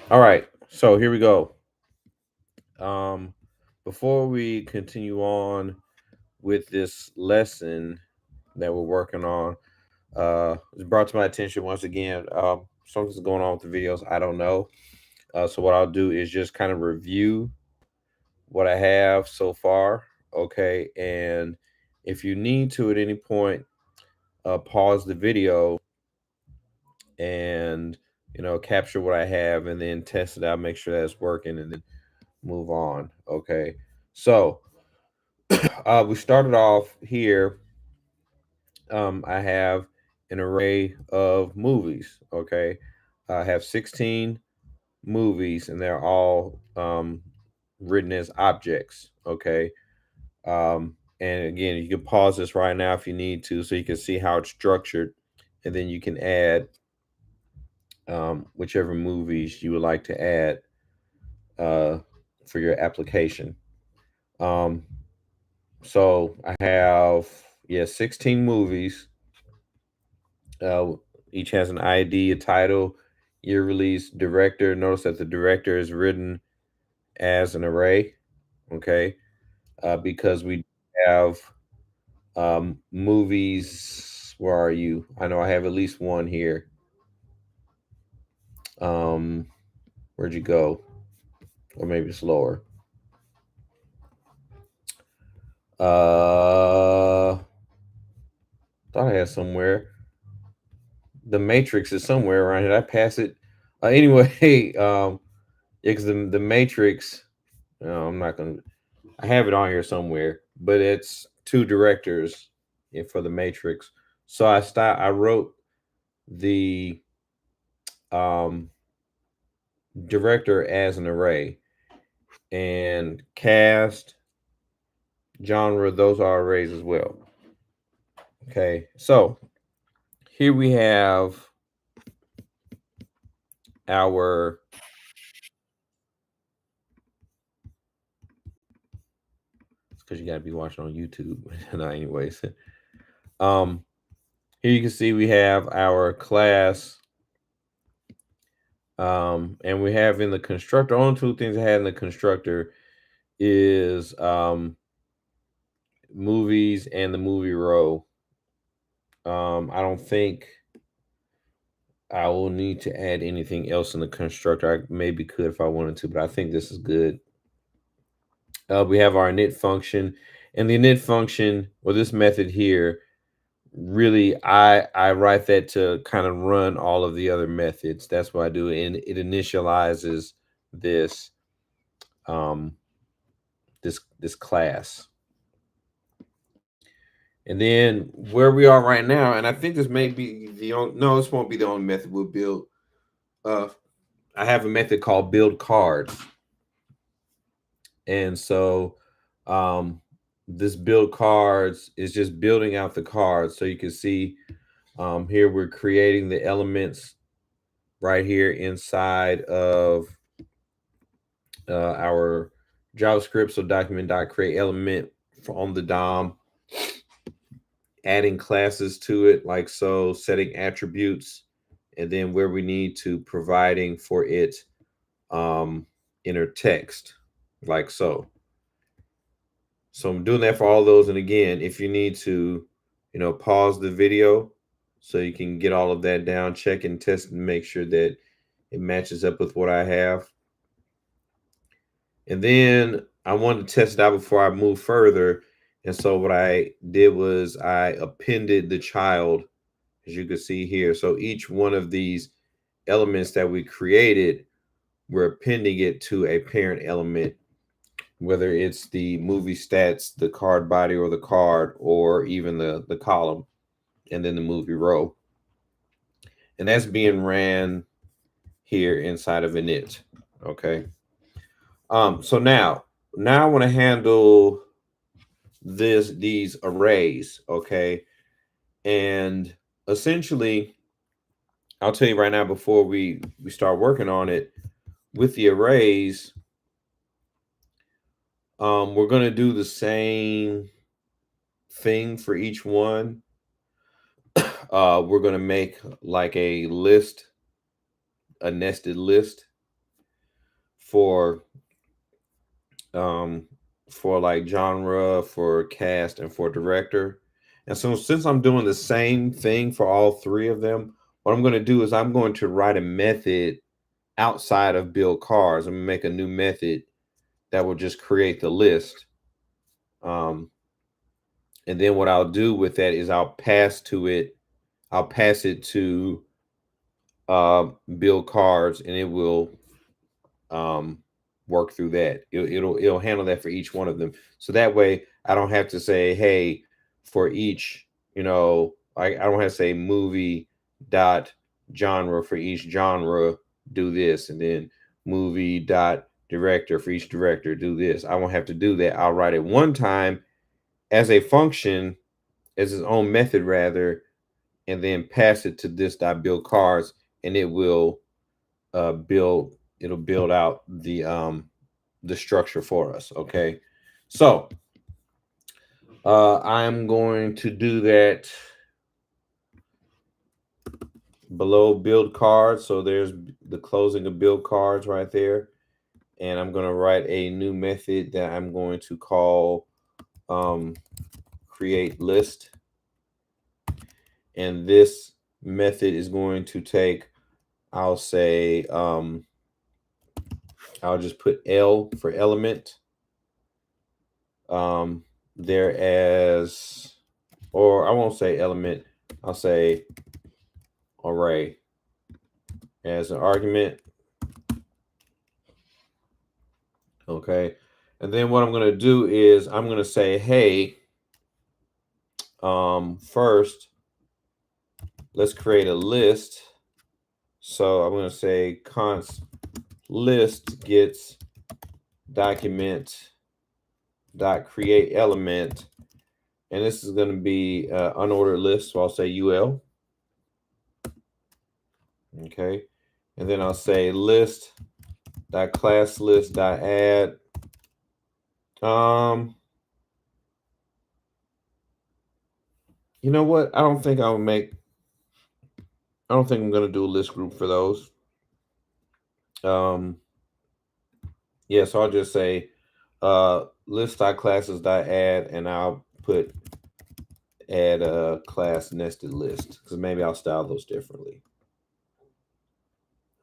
All right, so here we go. Um, Before we continue on with this lesson that we're working on, it's brought to my attention once again. Something's going on with the videos. I don't know. So what I'll do is just kind of review what I have so far. Okay, and if you need to at any point, pause the video and capture what I have, and then test it out, make sure that's working, and then move on. Okay, so we started off here. I have an array of movies. Okay, I have 16 movies, and they're all written as objects. Okay, and again, you can pause this right now if you need to, so you can see how it's structured, and then you can add whichever movies you would like to add uh, for your application. Um, so I have 16 movies. Uh, each has an ID, a title, year release, director. Notice that the director is written as an array. Okay, because we have movies. Where are you? I know I have at least one here. Um, where'd you go? Or maybe it's lower. Thought I had somewhere. The Matrix is somewhere around here. Did I pass it? Anyway, yeah, because the Matrix. No, I'm not gonna. I have it on here somewhere, but it's two directors for the Matrix. So I wrote the um director as an array, and cast, genre, those are arrays as well. Okay, so here we have our because you got to be watching on YouTube. No, anyways, um, here you can see we have our class, and we have in the constructor. Only two things I had in the constructor is movies and the movie row. I don't think I will need to add anything else in the constructor. I maybe could if I wanted to, but I think this is good. We have our init function, and the init function, or this method here, really I write that to kind of run all of the other methods. That's what I do, and it initializes this um this class. And then where we are right now, and I think this may be the only, no, this won't be the only method we'll build. Uh, I have a method called build cards, and so um, this build cards is just building out the cards. So you can see here we're creating the elements right here inside of our JavaScript. So document.create element on the DOM, adding classes to it like so, setting attributes, and then where we need to providing for it inner text like so. So I'm doing that for all those. And again, if you need to, pause the video so you can get all of that down, check and test and make sure that it matches up with what I have. And then I wanted to test it out before I move further. And so what I did was I appended the child, as you can see here. So each one of these elements that we created, we're appending it to a parent element, whether it's the movie stats, the card body, or the card, or even the column, and then the movie row. And that's being ran here inside of init. Okay. So now I want to handle these arrays. Okay. And essentially, I'll tell you right now before we start working on it with the arrays. We're gonna do the same thing for each one. We're gonna make like a list, a nested list, for um for like genre, for cast, and for director. And so since I'm doing the same thing for all three of them, what I'm going to do is I'm going to write a method outside of build cards. I'm going to make a new method that will just create the list. And then what I'll do with that is I'll pass it to build cards, and it will work through that. It'll handle that for each one of them. So that way I don't have to say, hey, for each, I don't have to say movie dot genre for each genre, do this, and then movie dot director for each director, do this. I won't have to do that. I'll write it one time as a function, as its own method rather, and then pass it to this dot build cards, and it will build out the structure for us. Okay, so I'm going to do that below build cards. So there's the closing of build cards right there, and I'm going to write a new method that I'm going to call create list, and this method is going to take, I'll say I'll just put L for element there as, or I won't say element, I'll say array as an argument. Okay, and then what I'm going to do is I'm going to say, hey, first let's create a list. So I'm going to say const list gets document dot create element, and this is going to be unordered list, so I'll say ul. Okay, and then I'll say list dot class list dot add you know what, I don't think I'm going to do a list group for those. Yeah, so I'll just say list dot classes dot add, and I'll put add a class nested list, because maybe I'll style those differently.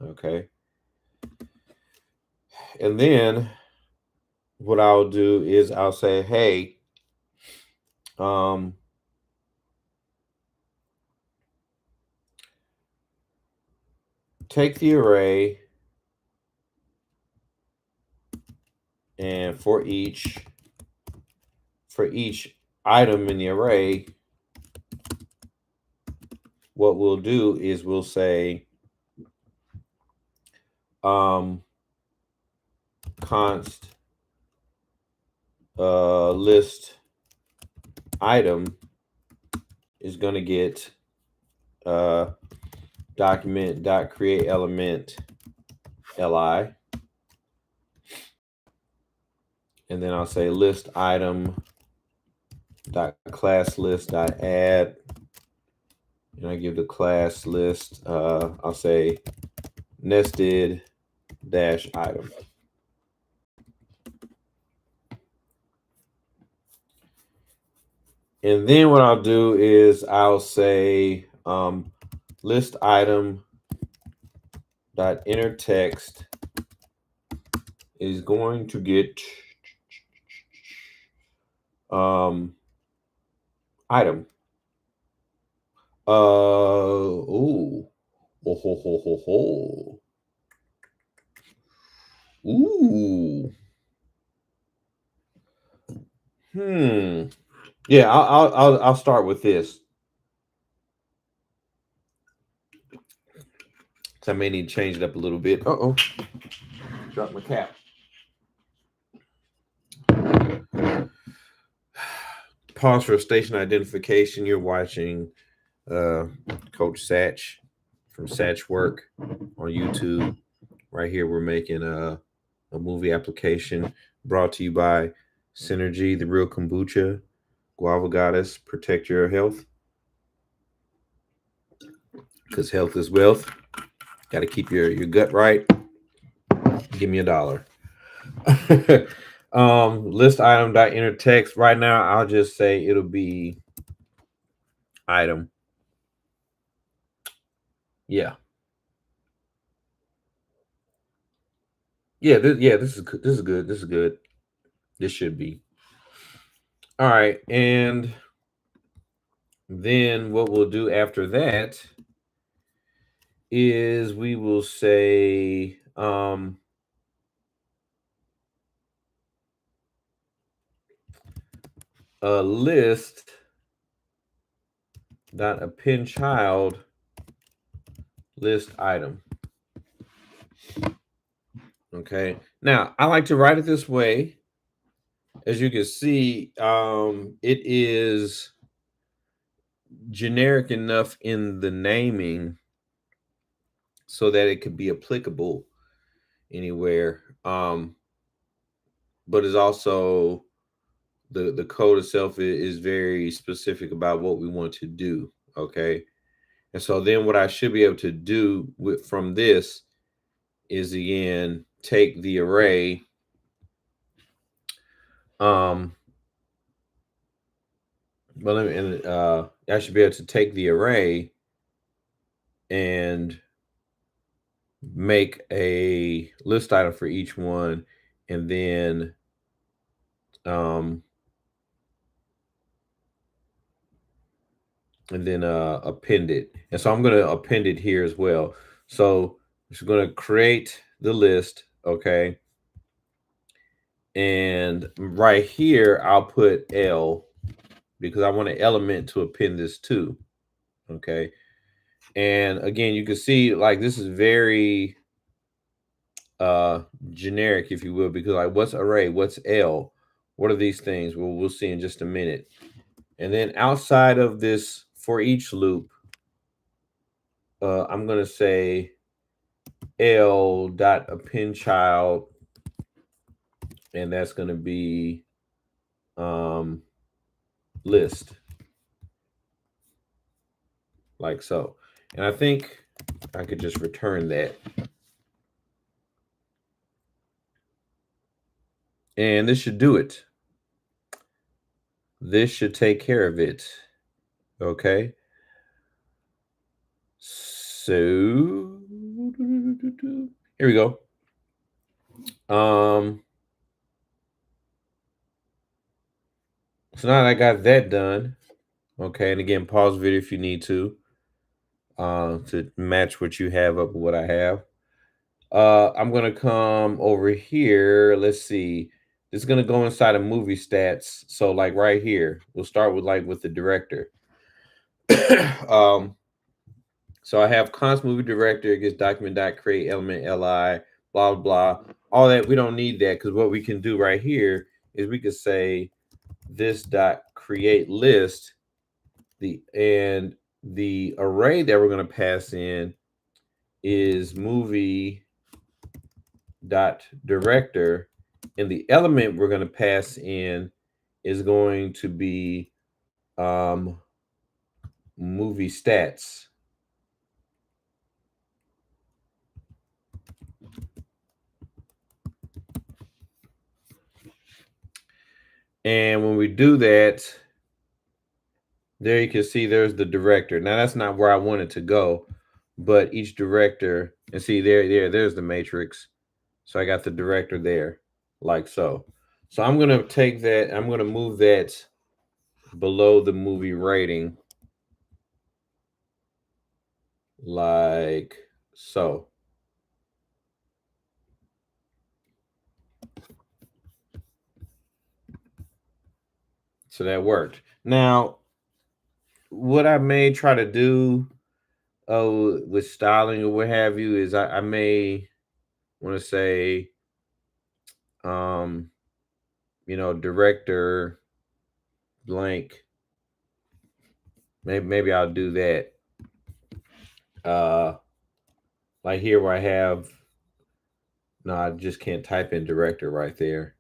Okay, and then what I'll do is I'll say, hey, take the array, and for each item in the array, what we'll do is we'll say const list item is going to get document dot create element li, and then I'll say list item dot class list dot add, and I give the class list I'll say nested dash item. And then what I'll do is I'll say list item dot inner text is going to get item. Ooh. Oh, ho, ho, ho, ho. Ooh. Yeah, I'll start with this. So I may need to change it up a little bit. Uh-oh. Dropped my cap. Pause for station identification. You're watching Coach Satch from Satch Work on YouTube. Right here, we're making a movie application brought to you by Synergy, the real kombucha, Guava Goddess, protect your health, because health is wealth. Got to keep your gut right. Give me $1. List item dot enter text. Right now, I'll just say it'll be item. Yeah. Yeah, this is good. This is good. This is good. This should be. All right. And then what we'll do after that is we will say a list dot append child list item. Okay. Now I like to write it this way. As you can see, it is generic enough in the naming so that it could be applicable anywhere. But it's also the code itself is very specific about what we want to do. Okay. And so then what I should be able to do from this is again take the array. Well, I should be able to take the array and make a list item for each one, and then append it. And so I'm going to append it here as well. So it's going to create the list, okay? And right here, I'll put L because I want an element to append this to, okay? And again, you can see like this is very generic, if you will, because like what's array, what's L, what are these things? Well, we'll see in just a minute. And then outside of this for each loop, I'm going to say L dot append child, and that's going to be list, like so. And I think I could just return that. And this should do it. This should take care of it. Okay. So here we go. So now that I got that done, okay, and again, pause the video if you need to match what you have up with what I have. I'm gonna come over here. Let's see. This is gonna go inside of movie stats. So like right here, we'll start with the director. So I have const movie director gets document dot create element li blah blah. All that we don't need that because what we can do right here is we could say this dot create list and the array that we're going to pass in is movie dot director, and the element we're going to pass in is going to be movie stats. And when we do that, there you can see there's the director. Now that's not where I want it to go, but each director, and see there's the matrix. So I got the director there, like so. So I'm gonna take that, I'm gonna move that below the movie rating, like so. So that worked. Now, what I may try to do with styling or what have you is I may want to say, director blank. Maybe I'll do that. Like here where I have, no, I just can't type in director right there.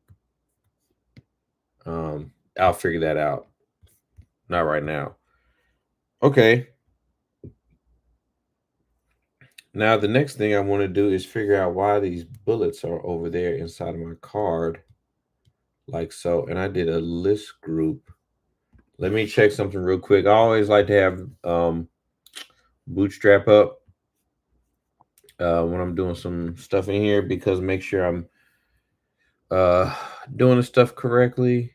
I'll figure that out. Not right now. Okay. Now, the next thing I want to do is figure out why these bullets are over there inside of my card, like so. And I did a list group. Let me check something real quick. I always like to have Bootstrap up when I'm doing some stuff in here, because make sure I'm uh, doing the stuff correctly.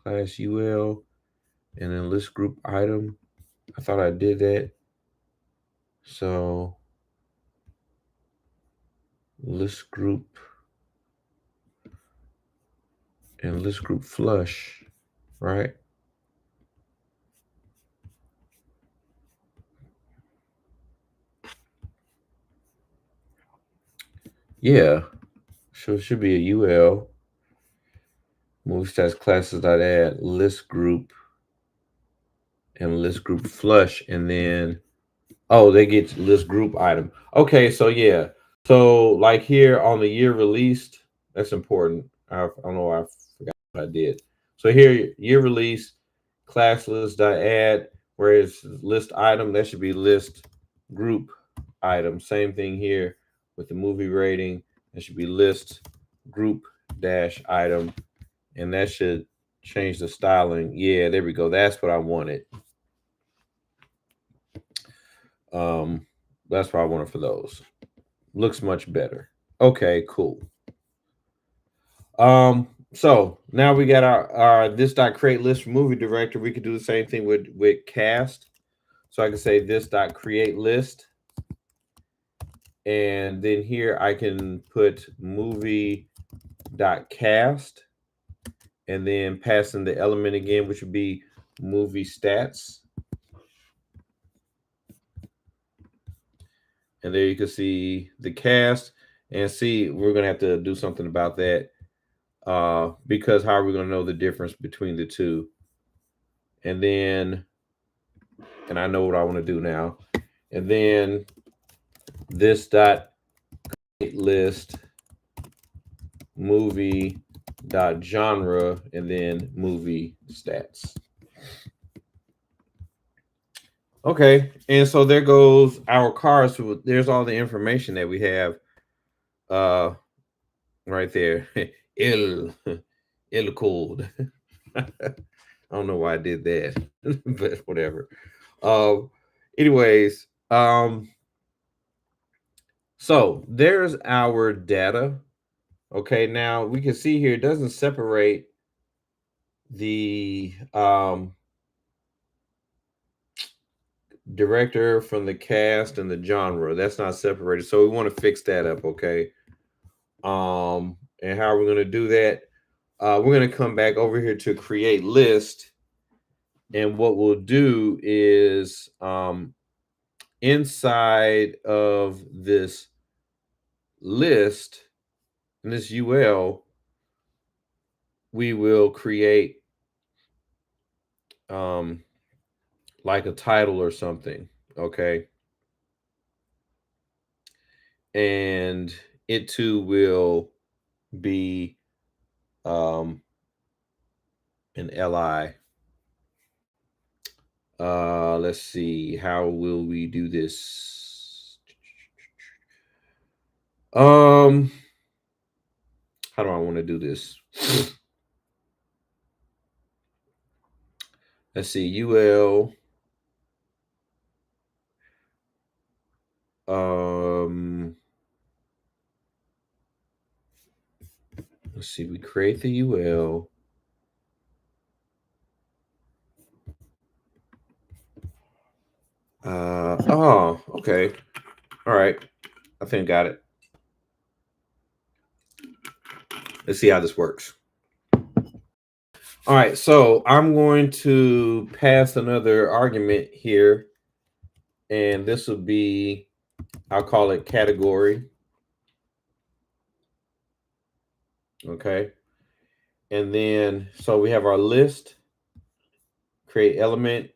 Class UL and then list group item. I thought I did that. So list group and list group flush, right? Yeah. So it should be a UL. Movie stats classes.add list group and list group flush, and then they get list group item. Okay, so yeah. So like here on the year released, that's important. I don't know why I forgot what I did. So here, year release, class list.add, whereas list item, that should be list group item. Same thing here with the movie rating. That should be list group dash item. And that should change the styling. Yeah, there we go. That's what I wanted. Um, that's what I wanted for those. Looks much better. Okay, cool. So now we got our this dot create list for movie director. We could do the same thing with cast. So I can say this dot create list, and then here I can put movie dot cast, and then pass in the element again, which would be movie stats. And there you can see the cast, and see we're gonna have to do something about that, because how are we gonna know the difference between the two? And then, and I know what I want to do now. And then this dot list movie dot genre, and then movie stats. Okay, and so there goes our cars. So there's all the information that we have right there. Il cold. I don't know why I did that, but whatever. Um, anyways, so there's our data. Okay, now we can see here it doesn't separate the director from the cast and the genre. That's not separated. So we want to fix that up, okay? And how are we going to do that? We're going to come back over here to create list. And what we'll do is inside of this list, in this UL, we will create like a title or something, okay? And it too will be an LI. Let's see, how will we do this? How do I want to do this? Let's see, UL. Let's see, we create the UL. Okay. All right. I think I got it. Let's see how this works. All right, so I'm going to pass another argument here, and this will be, I'll call it category. Okay. And then, so we have our list, create element,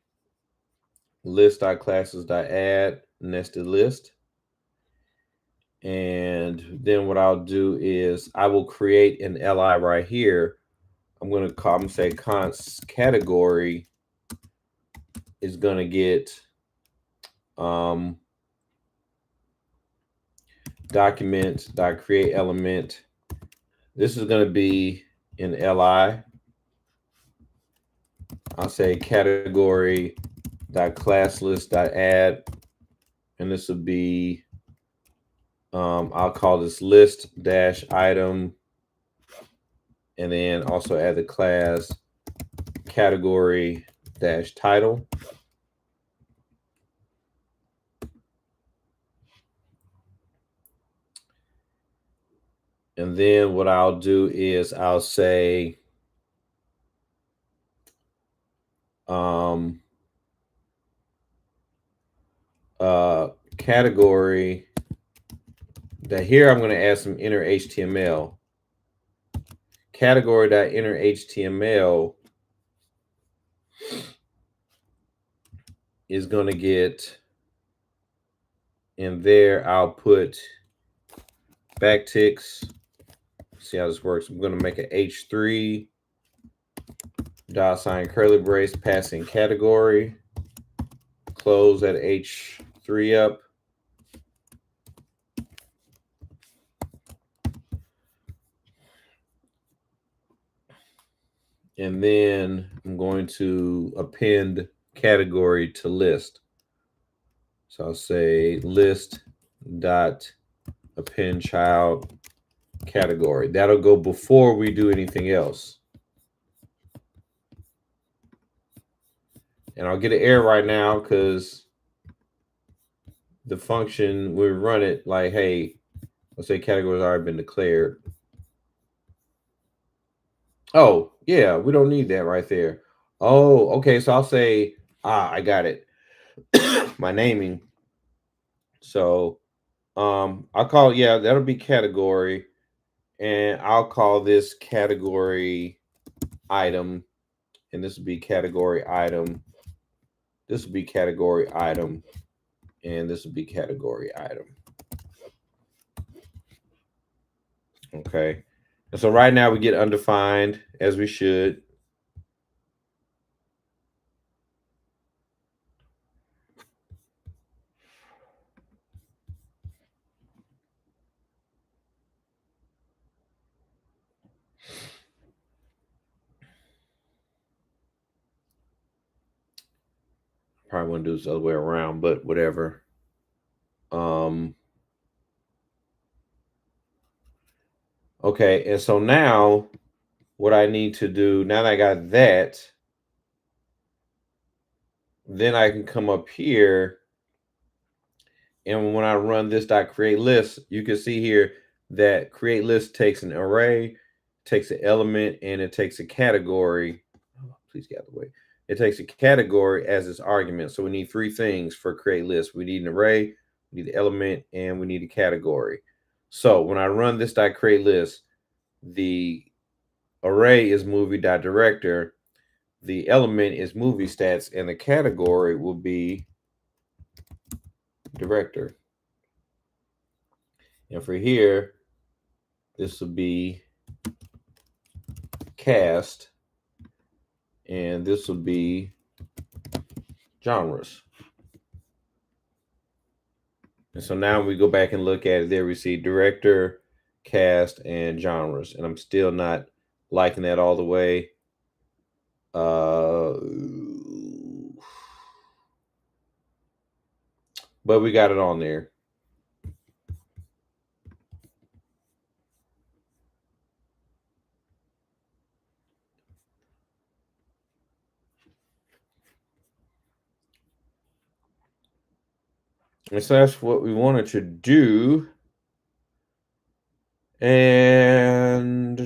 list.classes.add, nested list. And then what I'll do is I will create an LI right here. I'm going to say const category is going to get document.create element. This is going to be in li. I'll say category dot class list dot add, and this will be I'll call this list dash item, and then also add the class category dash title. And then what I'll do is I'll say category that here I'm going to add some inner HTML. Category.inner HTML is going to get in there. I'll put backticks. See how this works. I'm going to make an H3 $ curly brace passing category. Close that H3 up. And then I'm going to append category to list. So I'll say list dot append child category. That'll go before we do anything else. And I'll get an error right now because the function, we run it like, hey, let's say category's already been declared. Oh, yeah, we don't need that right there. Oh, okay, so I'll say, I got it. My naming. So I'll call, yeah, that'll be category. And I'll call this category item. And this will be category item. This will be category item. And this will be category item. Okay. And so right now we get undefined, as we should. Probably want to do this the other way around, but whatever. Okay, and so now what I need to do, now that I got that, then I can come up here, and when I run this dot create list, you can see here that create list takes an array, takes an element, and it takes a category. Oh, please get out of the way. It takes a category as its argument. So we need three things for create list. We need an array, we need an element, and we need a category. So when I run this dot create list, the array is movie.director, the element is movie stats, and the category will be director. And for here, this will be cast, and this will be genres. And so now we go back and look at it. There we see director, cast, and genres. And I'm still not liking that all the way. But we got it on there. And so that's what we wanted to do. And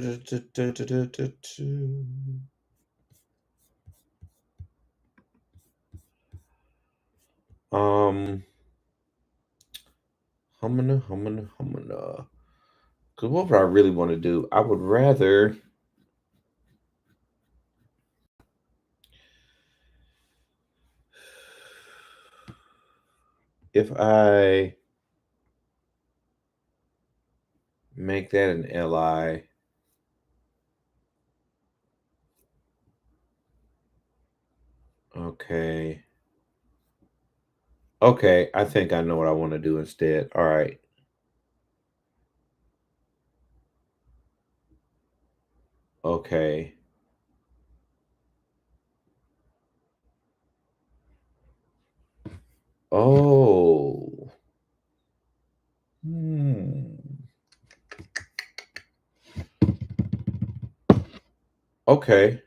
humana. Because what would I really want to do? I would rather, if I make that an li, okay. Okay, I think I know what I want to do instead. All right. Okay. Oh. Hmm. Okay.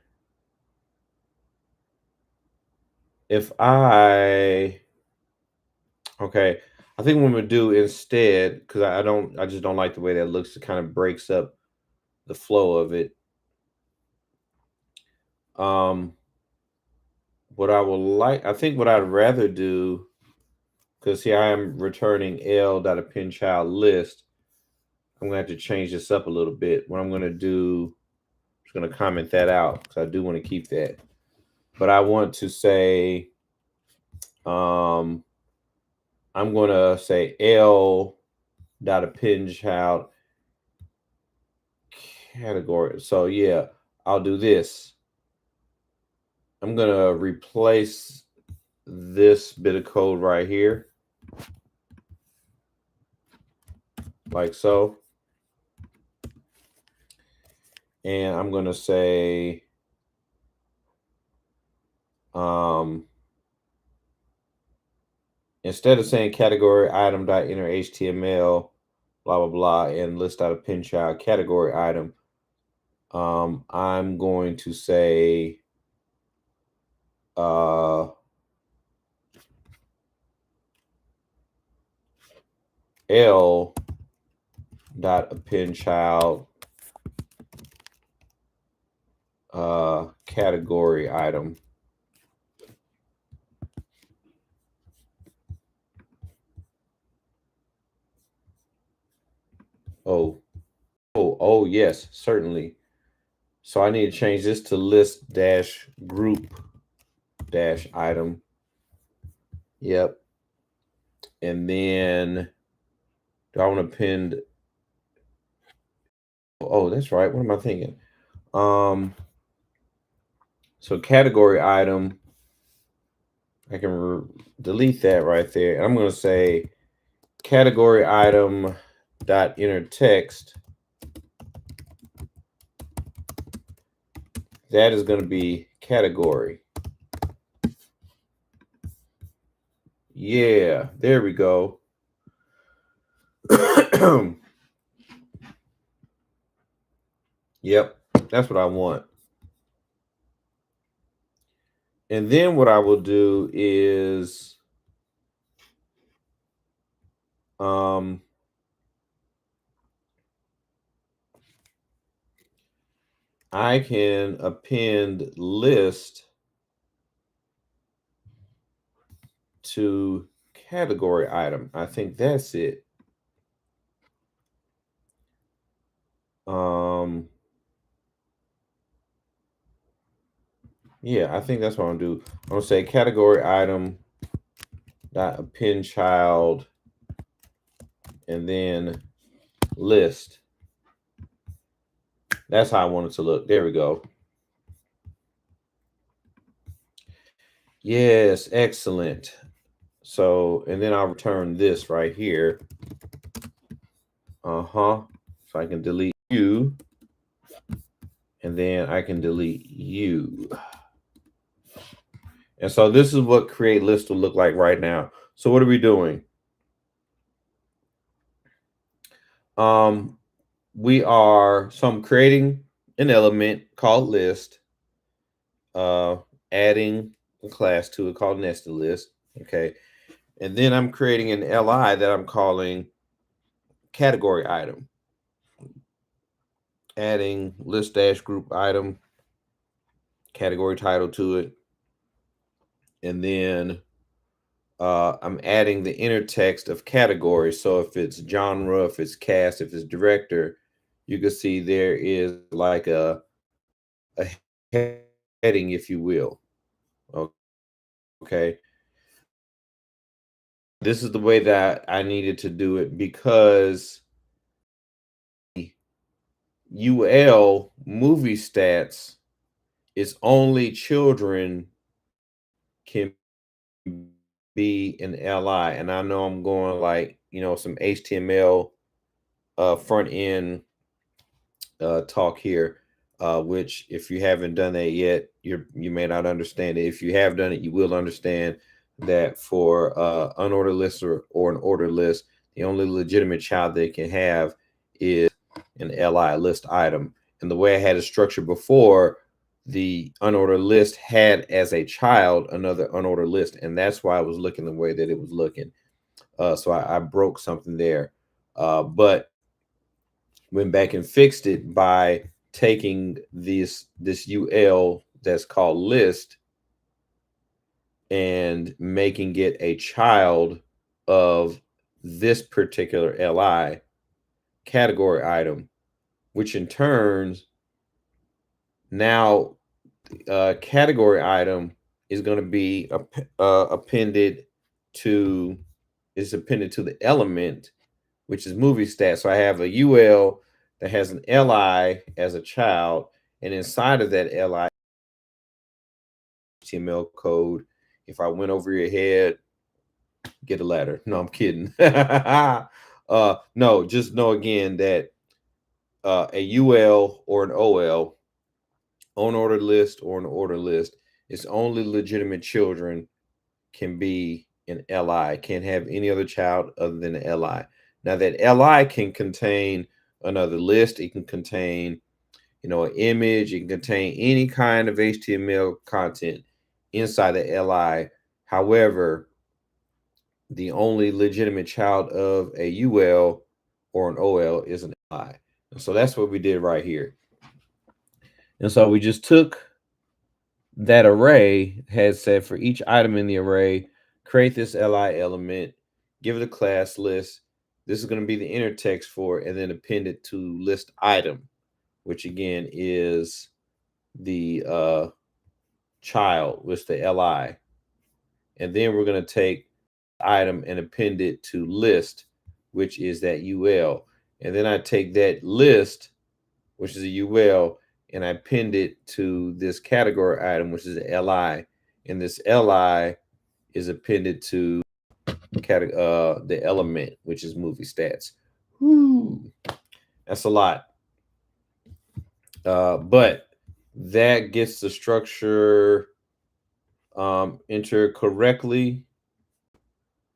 If I Okay, I think what I'm gonna do instead, because I just don't like the way that looks. It kind of breaks up the flow of it. Um, what I will like, I think what I'd rather do, because here I am returning L.append child list. I'm gonna have to change this up a little bit. What I'm gonna do, I'm just gonna comment that out because I do want to keep that. But I want to say, um, I'm gonna say L.append child category. So yeah, I'll do this. I'm gonna replace this bit of code right here, like so. And I'm gonna say, um, instead of saying category item dot enter HTML, blah blah blah, and list out a pin child category item, I'm going to say L dot append child category item. Oh, oh yes, certainly. So I need to change this to list dash group dash item. Yep. And then do I want to append? Oh, that's right. What am I thinking? Um, so category item, I can delete that right there. And I'm going to say category item dot enter text. That is going to be category. Yeah, there we go. Yep, that's what I want. And then what I will do is um I can append list to category item. I think that's it. Um yeah, I think that's what I'm gonna do. I'm gonna say category item dot append child and then list. That's how I want it to look. There we go. Yes, excellent. So, and then I'll return this right here. So I can delete you, and then I can delete you. And so this is what create list will look like right now. So what are we doing? I'm creating an element called list, adding a class to it called nested list. Okay. And then I'm creating an LI that I'm calling category item, adding list dash group item, category title to it. And then I'm adding the inner text of category. So if it's genre, if it's cast, if it's director, you can see there is like a heading, if you will. Okay. This is the way that I needed to do it because UL movie stats is only children can be an LI. And I know I'm going like, some HTML front end talk here. which if you haven't done that yet, you may not understand it. If you have done it, you will understand that for unordered list or an ordered list, the only legitimate child they can have is an LI list item. And the way I had it structured before, the unordered list had as a child another unordered list, and that's why I was looking the way that it was looking. So I broke something there, but went back and fixed it by taking this UL that's called list and making it a child of this particular LI category item, which in turns now category item is going to be appended to the element, which is movie stat. So I have a UL that has an LI as a child, and inside of that LI HTML code. If I went over your head, get a ladder. No, I'm kidding. No, just know again that a UL or an OL, on order list or an order list, it's only legitimate children can be an LI, can't have any other child other than an LI. Now that LI can contain another list, it can contain, an image, it can contain any kind of HTML content inside the LI. However, the only legitimate child of a UL or an OL is an LI. And so that's what we did right here. And so we just took that array, had said for each item in the array, create this LI element, give it a class list. This is going to be the inner text for it, and then append it to list item, which again is the child with the LI. And then we're going to take item and append it to list, which is that UL. And then I take that list, which is a UL, and I append it to this category item, which is a LI. And this LI is appended to the element, which is movie stats. Whew. That's a lot. But that gets the structure entered correctly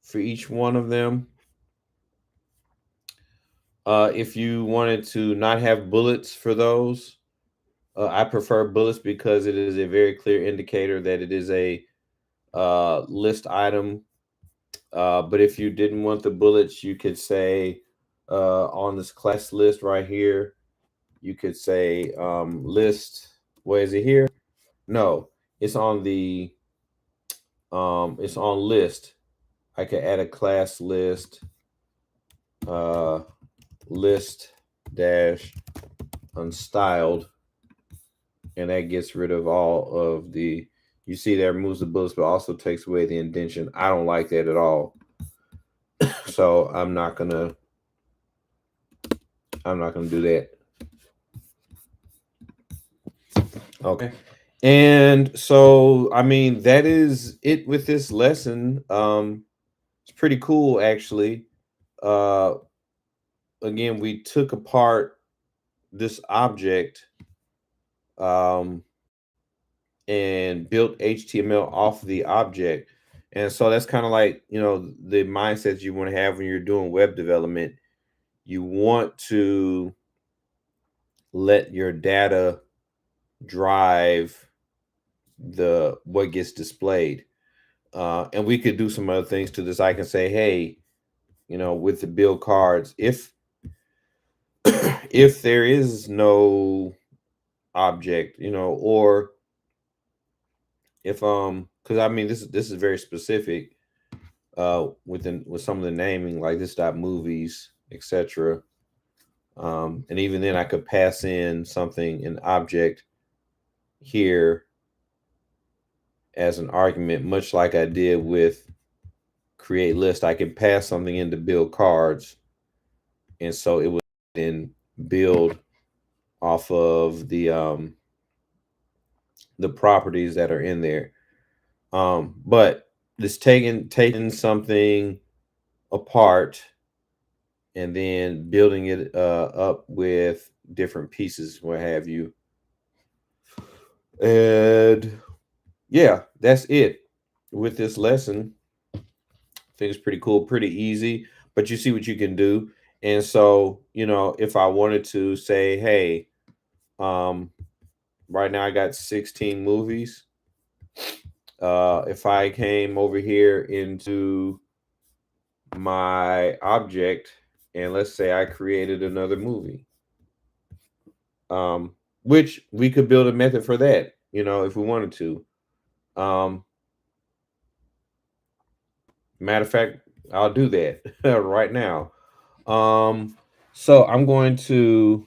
for each one of them. If you wanted to not have bullets for those, I prefer bullets because it is a very clear indicator that it is a list item. But if you didn't want the bullets, you could say on this class list right here, you could say list. Where is it here? No, it's on the it's on list. I could add a class list list dash unstyled, and that gets rid of all of the, you see that removes the bullets but also takes away the indentation. I don't like that at all. So I'm not gonna do that. Okay. And so I mean that is it with this lesson. It's pretty cool actually. Again, we took apart this object and built HTML off the object. And so that's kind of like, the mindset you want to have when you're doing web development. You want to let your data drive the what gets displayed. And we could do some other things to this. I can say, hey, with the build cards, if if there is no object, or if because I mean this is very specific with some of the naming, like this dot movies, etc. And even then I could pass in something, an object here as an argument, much like I did with create list. I can pass something into build cards, and so it would then build off of the properties that are in there. But this taking something apart and then building it up with different pieces, what have you. And yeah, that's it with this lesson. I think it's pretty cool, pretty easy, but you see what you can do. And so, if I wanted to say, hey, um, right now I got 16 movies. If I came over here into my object and let's say I created another movie, which we could build a method for that, if we wanted to. Matter of fact, I'll do that right now. So I'm going to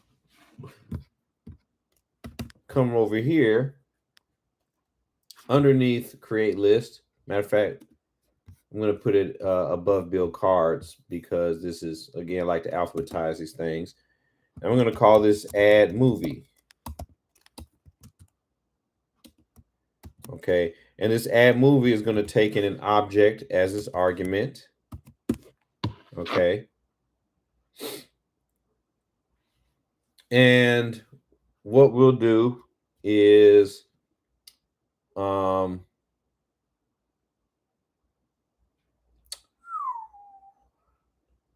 come over here underneath create list. Matter of fact, I'm going to put it above build cards because this is, again, like to alphabetize these things. And I'm going to call this add movie. Okay. And this add movie is going to take in an object as its argument. Okay. And what we'll do is I'm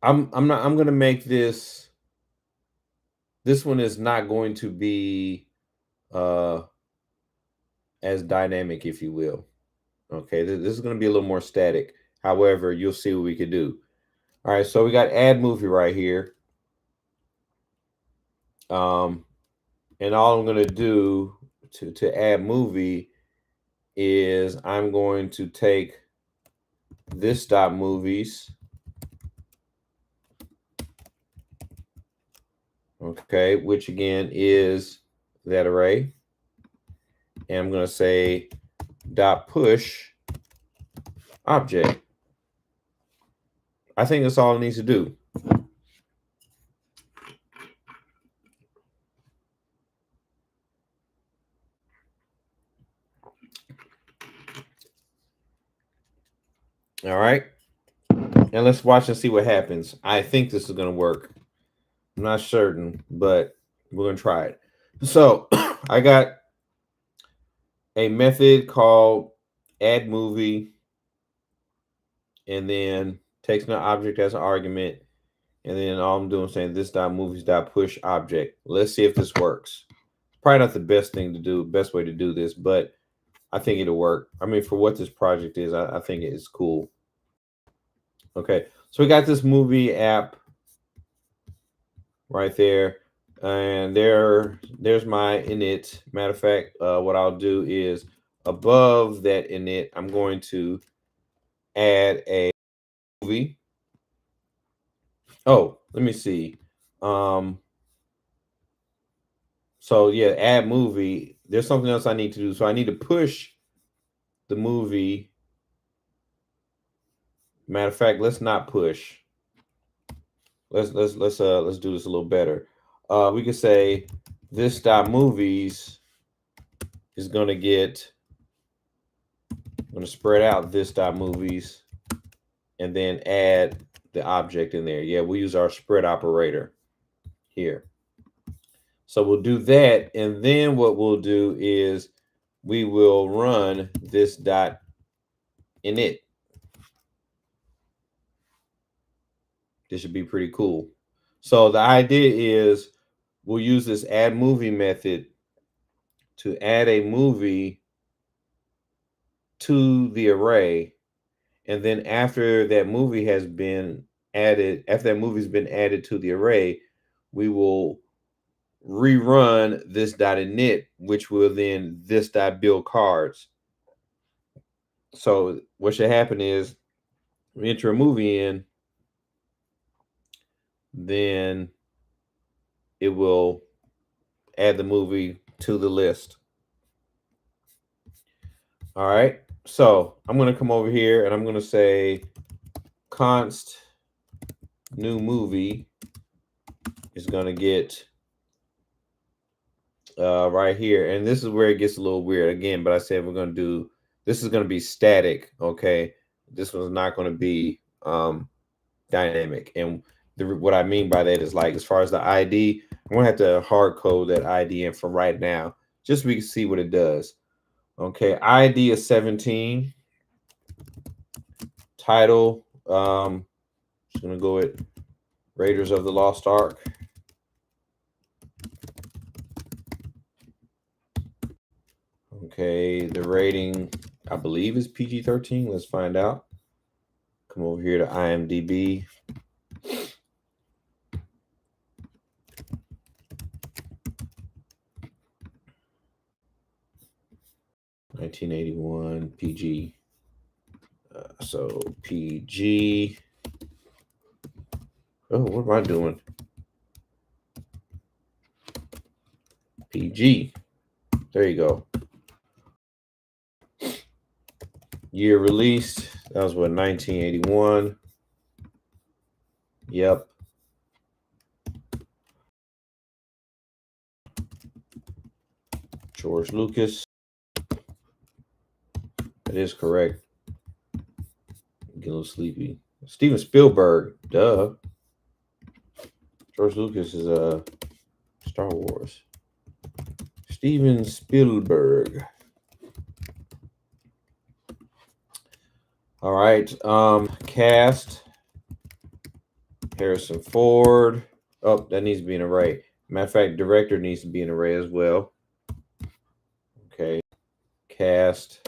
going to make this one is not going to be as dynamic, if you will. Okay, this is going to be a little more static. However, you'll see what we could do. All right, so we got add movie right here. And all I'm going to do to add movie is I'm going to take this dot movies. Okay, which again is that array. And I'm going to say dot push object. I think that's all it needs to do. All right. And let's watch and see what happens. I think this is going to work. I'm not certain, but we're going to try it. So I got a method called add movie, and then takes an object as an argument. And then all I'm doing is saying this dot movies dot push object. Let's see if this works. Probably not the best thing to do, best way to do this, but I think it'll work. I mean, for what this project is, I think it is cool. Okay, so we got this MovieApp right there, and there's my init. Matter of fact, what I'll do is above that init, I'm going to add a movie. Oh, let me see. So yeah, add movie. There's something else I need to do. So I need to push the movie. Matter of fact, let's not push. Let's do this a little better. We could say this dot movies is going to get. I'm going to spread out this dot movies, and then add the object in there. Yeah, we'll use our spread operator here. So we'll do that, and then what we'll do is we will run this dot init. This should be pretty cool. So the idea is we'll use this add movie method to add a movie to the array. And then after that movie has been added, after that movie's been added to the array, we will rerun this dot init, which will then this dot build cards. So what should happen is we enter a movie in, then it will add the movie to the list. All right. So I'm going to come over here and I'm going to say const new movie is going to get right here. And this is where it gets a little weird again, but I said we're going to do, this is going to be static. Okay. This one's not going to be dynamic. And what I mean by that is, like, as far as the ID, I'm going to have to hard code that ID in for right now. just so we can see what it does. Okay, ID is 17. Title, just gonna go with Raiders of the Lost Ark. Okay, the rating, I believe, is PG-13. Let's find out. Come over here to IMDb. (1981) PG. So PG. Oh, what am I doing? PG. There you go. Year released. That was what, 1981. Yep. George Lucas. That is correct. Get a little sleepy. Steven Spielberg. Duh. George Lucas is Star Wars. Steven Spielberg. All right. Cast. Harrison Ford. Oh, that needs to be an array. Matter of fact, director needs to be an array as well. Okay. Cast.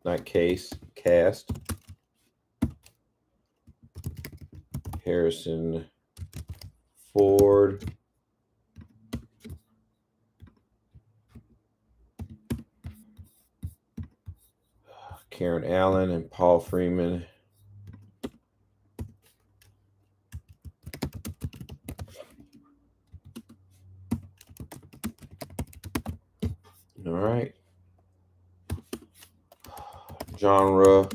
Not case. Cast. Harrison Ford. Karen Allen and Paul Freeman. All right. Genre.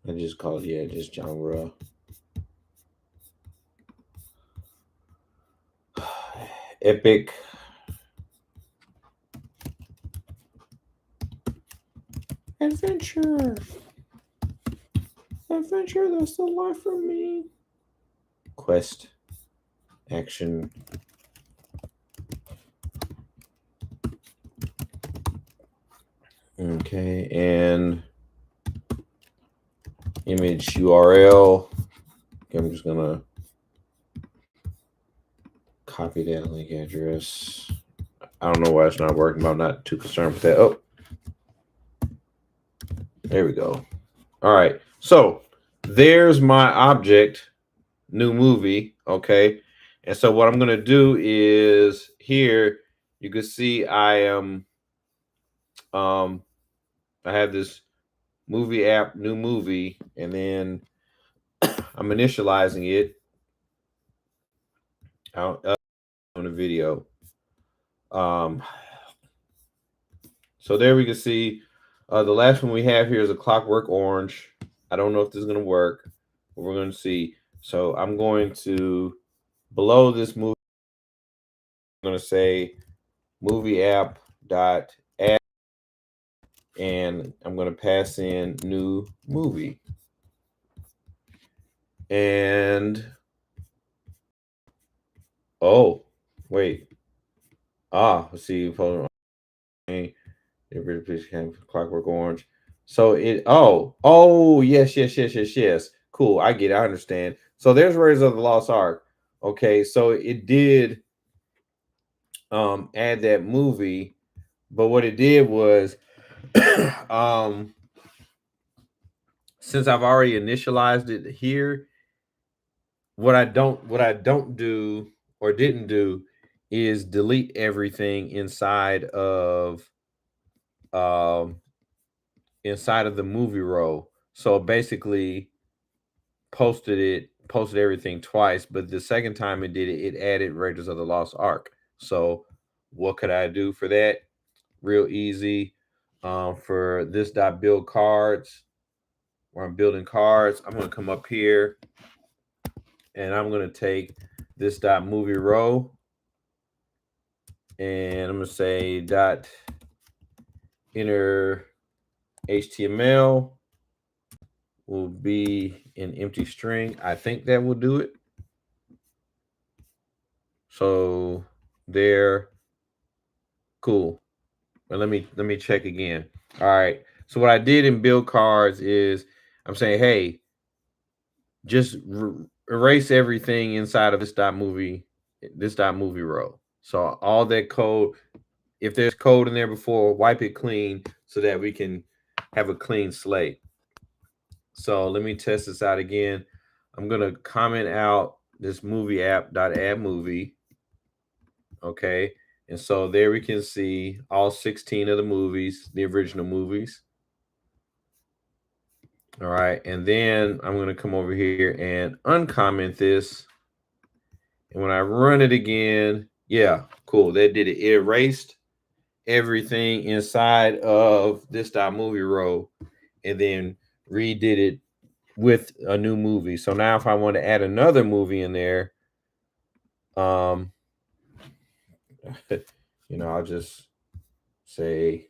I just call it, just genre. Epic. Adventure. Adventure, that's the life for me. Quest. Action. Okay, and image URL. Okay, I'm just gonna copy that link address. I don't know why it's not working, but I'm not too concerned with that. Oh, there we go. All right, so there's my object, new movie. Okay, and so what I'm gonna do is here you can see I am I have this MovieApp new movie, and then I'm initializing it out on the video. So there we can see the last one we have here is a Clockwork Orange. I don't know if this is going to work, but we're going to see. So I'm going to, below this movie, I'm going to say MovieApp.add, and I'm going to pass in new movie. And, oh, wait. Let's see. Clockwork Orange. So yes. Cool. I get it. I understand. So there's Raiders of the Lost Ark. Okay, so it did add that movie, but what it did was since I've already initialized it here, what I don't do or didn't do is delete everything inside of the movie row. So basically posted everything twice, but the second time it did it added Raiders of the Lost Ark. So what could I do for that? Real easy. For this build cards, where I'm building cards, I'm going to come up here and I'm going to take this movie row, and I'm going to say inner HTML will be an empty string. I think that will do it. So there, cool. But let me check again. All right. So what I did in build cards is I'm saying, hey, just erase everything inside of this dot movie row. So all that code, if there's code in there before, wipe it clean so that we can have a clean slate. So let me test this out again. I'm gonna comment out this movie app dot add movie. Okay. And so there we can see all 16 of the movies, the original movies. All right. And then I'm going to come over here and uncomment this. And when I run it again, yeah, cool. That did it. It erased everything inside of this dot movie row and then redid it with a new movie. So now if I want to add another movie in there, I'll just say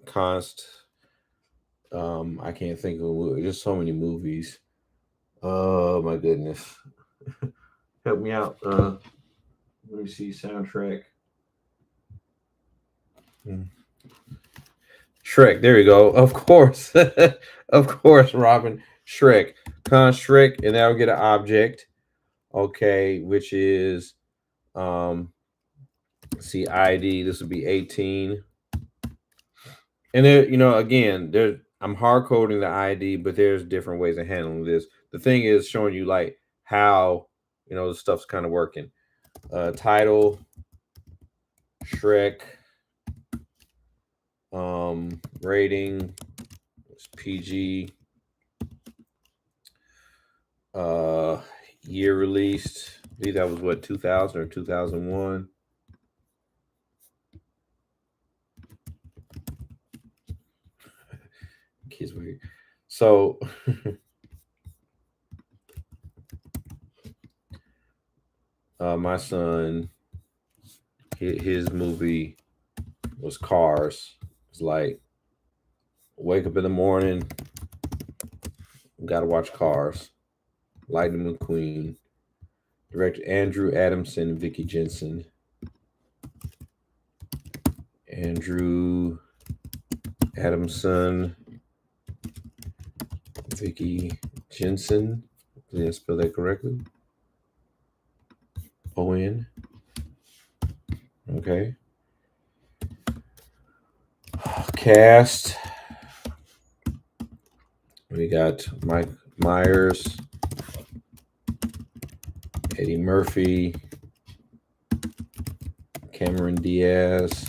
const I can't think of just so many movies. Oh my goodness. Help me out. Let me see soundtrack. Shrek. There we go. Of course. Of course, Robin. Shrek. Const Shrek, and that'll get an object. Okay, which is see ID. This would be 18. And there, again, I'm hard coding the ID, but there's different ways of handling this. The thing is showing you like how the stuff's kind of working. Title, Shrek, rating, it's PG, year released. I believe that was what, 2000 or 2001. Kids weird. So my son, his movie was Cars. It's like wake up in the morning, gotta watch Cars. Lightning McQueen. Director Andrew Adamson, Vicky Jensen. Andrew Adamson, Vicky Jensen. Did I spell that correctly? O-N. Okay. Cast. We got Mike Myers, Eddie Murphy, Cameron Diaz.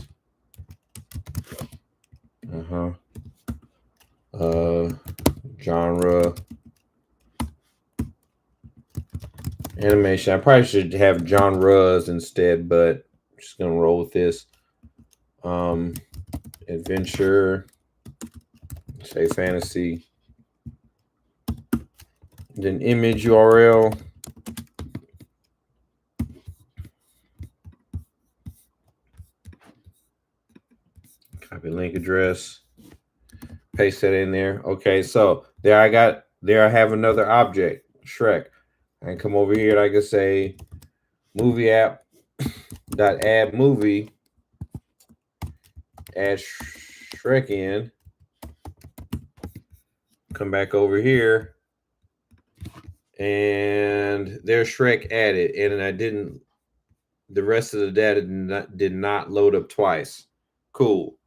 Genre. Animation. I probably should have genres instead, but I'm just gonna roll with this. Adventure. Say fantasy. Then image URL. Copy link address. Paste that in there. Okay, so there I have another object, Shrek. I can come over here and I can say MovieApp dot add movie, add Shrek in. Come back over here, and there's Shrek added, and the rest of the data did not load up twice. Cool,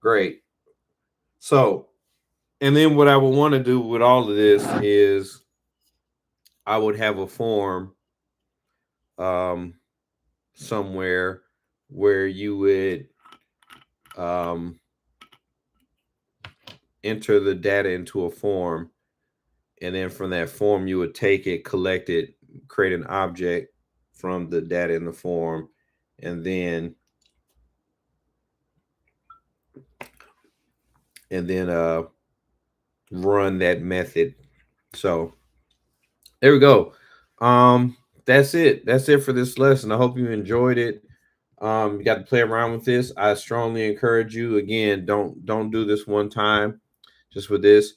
great. So, and then what I would want to do with all of this is I would have a form somewhere where you would enter the data into a form, and then from that form you would take it, collect it, create an object from the data in the form, and then run that method. So there we go. That's it for this lesson. I hope you enjoyed it. You got to play around with this. I strongly encourage you, again, don't do this one time just with this.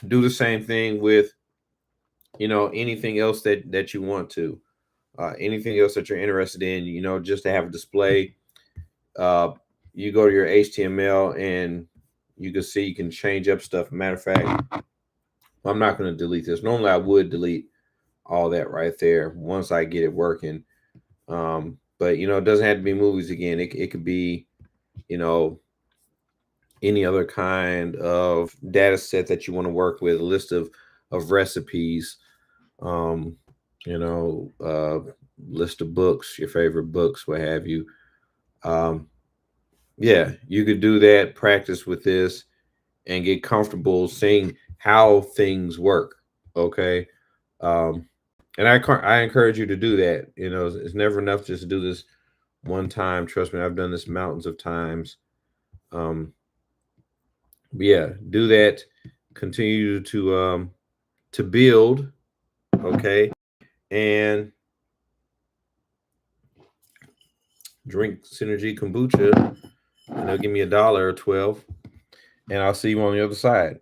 Do the same thing with anything else that you want to, anything else that you're interested in, just to have a display. uh, you go to your HTML and you can see you can change up stuff. Matter of fact, I'm not going to delete this. Normally I would delete all that right there once I get it working. But it doesn't have to be movies again. It could be, you know, any other kind of data set that you want to work with, a list of recipes, um, you know, uh, list of books, your favorite books, what have you. Um, yeah, you could do that, practice with this, and get comfortable seeing how things work. Okay. Um, and I encourage you to do that. It's never enough just to do this one time. Trust me, I've done this mountains of times. Um, but yeah, do that. Continue to build. Okay, and drink Synergy kombucha, and they'll give me $1 or 12, and I'll see you on the other side.